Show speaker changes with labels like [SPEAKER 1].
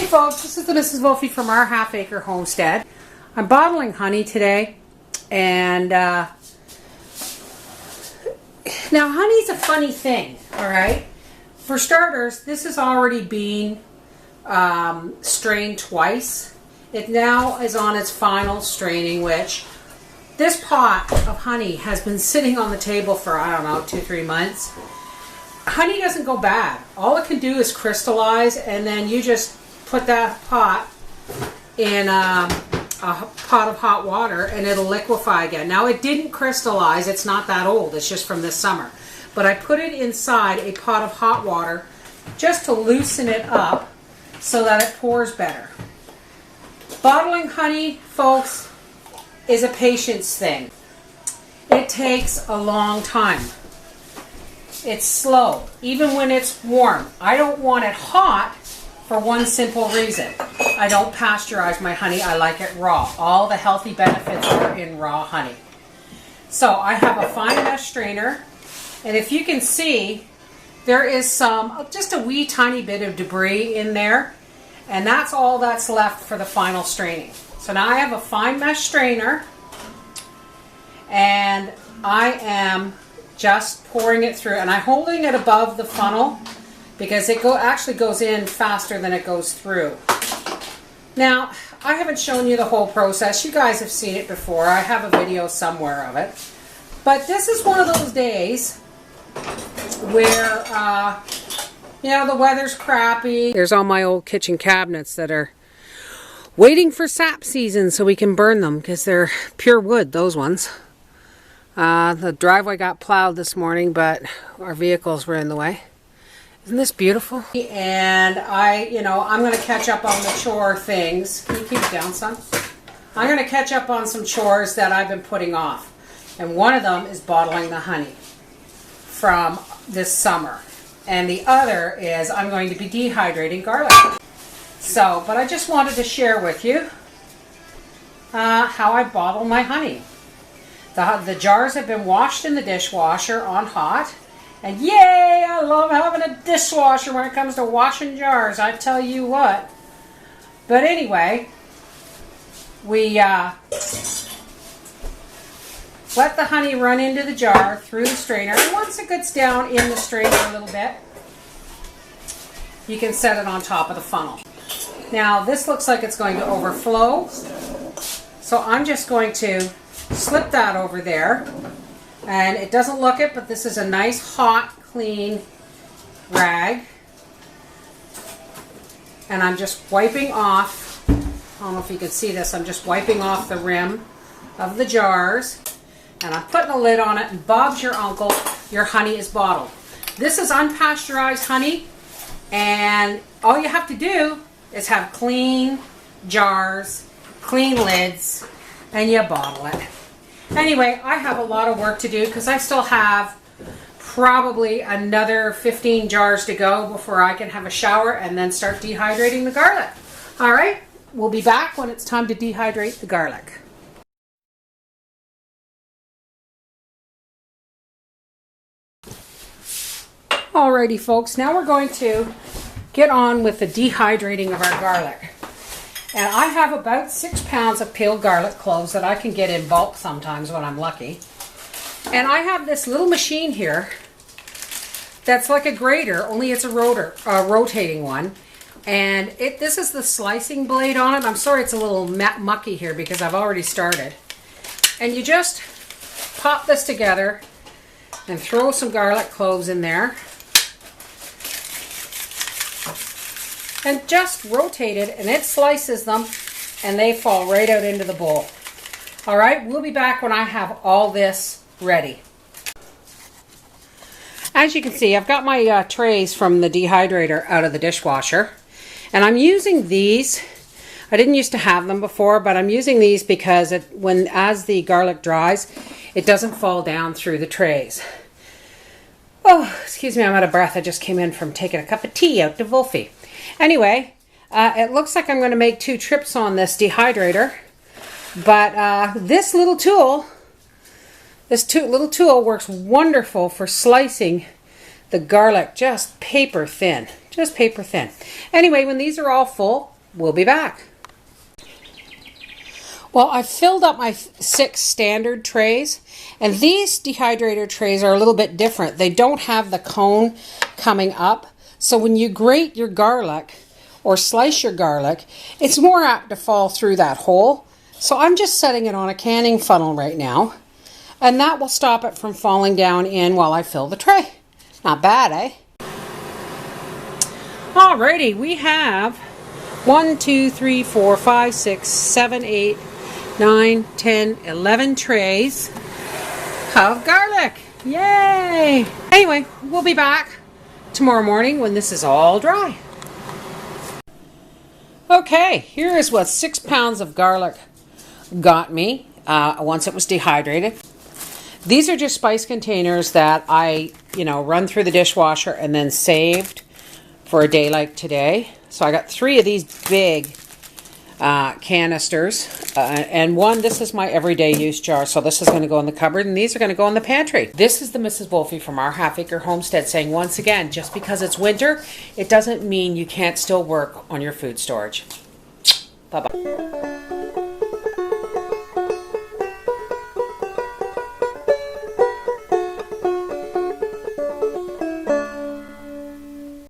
[SPEAKER 1] folks, this is the Mrs. Wolfie from our half-acre homestead. I'm bottling honey today, and now honey's a funny thing, alright? For starters, this has already been strained twice. It now is on its final straining, which this pot of honey has been sitting on the table for, I don't know, 2-3 months. Honey doesn't go bad. All it can do is crystallize, and then you just put that pot in a pot of hot water and it'll liquefy again. Now it didn't crystallize, it's not that old, it's just from this summer. But I put it inside a pot of hot water just to loosen it up so that it pours better. Bottling honey, folks, is a patience thing. It takes a long time. It's slow, even when it's warm. I don't want it hot for one simple reason. I don't pasteurize my honey, I like it raw. All the healthy benefits are in raw honey. So I have a fine mesh strainer, and if you can see, there is just a wee tiny bit of debris in there, and that's all that's left for the final straining. So now I have a fine mesh strainer, and I am just pouring it through, and I'm holding it above the funnel because it actually goes in faster than it goes through. Now, I haven't shown you the whole process. You guys have seen it before. I have a video somewhere of it. But this is one of those days where, you know, the weather's crappy. There's all my old kitchen cabinets that are waiting for sap season so we can burn them because they're pure wood, those ones. The driveway got plowed this morning, but our vehicles were in the way. Isn't this beautiful? And I'm going to catch up on the chore things. Can you keep it down, son? I'm going to catch up on some chores that I've been putting off. And one of them is bottling the honey from this summer. And the other is I'm going to be dehydrating garlic. So, but I just wanted to share with you how I bottle my honey. The jars have been washed in the dishwasher on hot. And yay, I love having a dishwasher when it comes to washing jars, I tell you what. But anyway, we let the honey run into the jar through the strainer. And once it gets down in the strainer a little bit, you can set it on top of the funnel. Now this looks like it's going to overflow. So I'm just going to slip that over there. And it doesn't look it, but this is a nice, hot, clean rag. And I'm just wiping off, I don't know if you can see this, I'm just wiping off the rim of the jars. And I'm putting a lid on it, and Bob's your uncle, your honey is bottled. This is unpasteurized honey, and all you have to do is have clean jars, clean lids, and you bottle it. Anyway, I have a lot of work to do because I still have probably another 15 jars to go before I can have a shower and then start dehydrating the garlic. All right, we'll be back when it's time to dehydrate the garlic. Alrighty folks, now we're going to get on with the dehydrating of our garlic. And I have about 6 pounds of peeled garlic cloves that I can get in bulk sometimes when I'm lucky. And I have this little machine here that's like a grater, only it's a rotating one. And this is the slicing blade on it. I'm sorry it's a little mucky here because I've already started. And you just pop this together and throw some garlic cloves in there. And just rotate it, and it slices them, and they fall right out into the bowl. All right, we'll be back when I have all this ready. As you can see, I've got my trays from the dehydrator out of the dishwasher, and I'm using these. I didn't used to have them before, but I'm using these because as the garlic dries, it doesn't fall down through the trays. Oh, excuse me, I'm out of breath. I just came in from taking a cup of tea out to Wolfie. Anyway, it looks like I'm going to make 2 trips on this dehydrator, but this little tool works wonderful for slicing the garlic just paper thin. Anyway, when these are all full, we'll be back. Well, I've filled up my 6 standard trays, and these dehydrator trays are a little bit different. They don't have the cone coming up, so when you grate your garlic or slice your garlic, it's more apt to fall through that hole. So I'm just setting it on a canning funnel right now, and that will stop it from falling down in while I fill the tray. Not bad, eh? Alrighty, we have 1, 2, 3, 4, 5, 6, 7, 8, 9, 10, 11 trays of garlic. Yay! Anyway, we'll be back tomorrow morning when this is all dry. Okay, here is what 6 pounds of garlic got me once it was dehydrated. These are just spice containers that I, run through the dishwasher and then saved for a day like today. So I got 3 of these big canisters, and this is my everyday use jar, so this is going to go in the cupboard, and these are going to go in the pantry. This is the Mrs. Wolfie from our half-acre homestead saying, once again, just because it's winter, it doesn't mean you can't still work on your food storage. Bye-bye.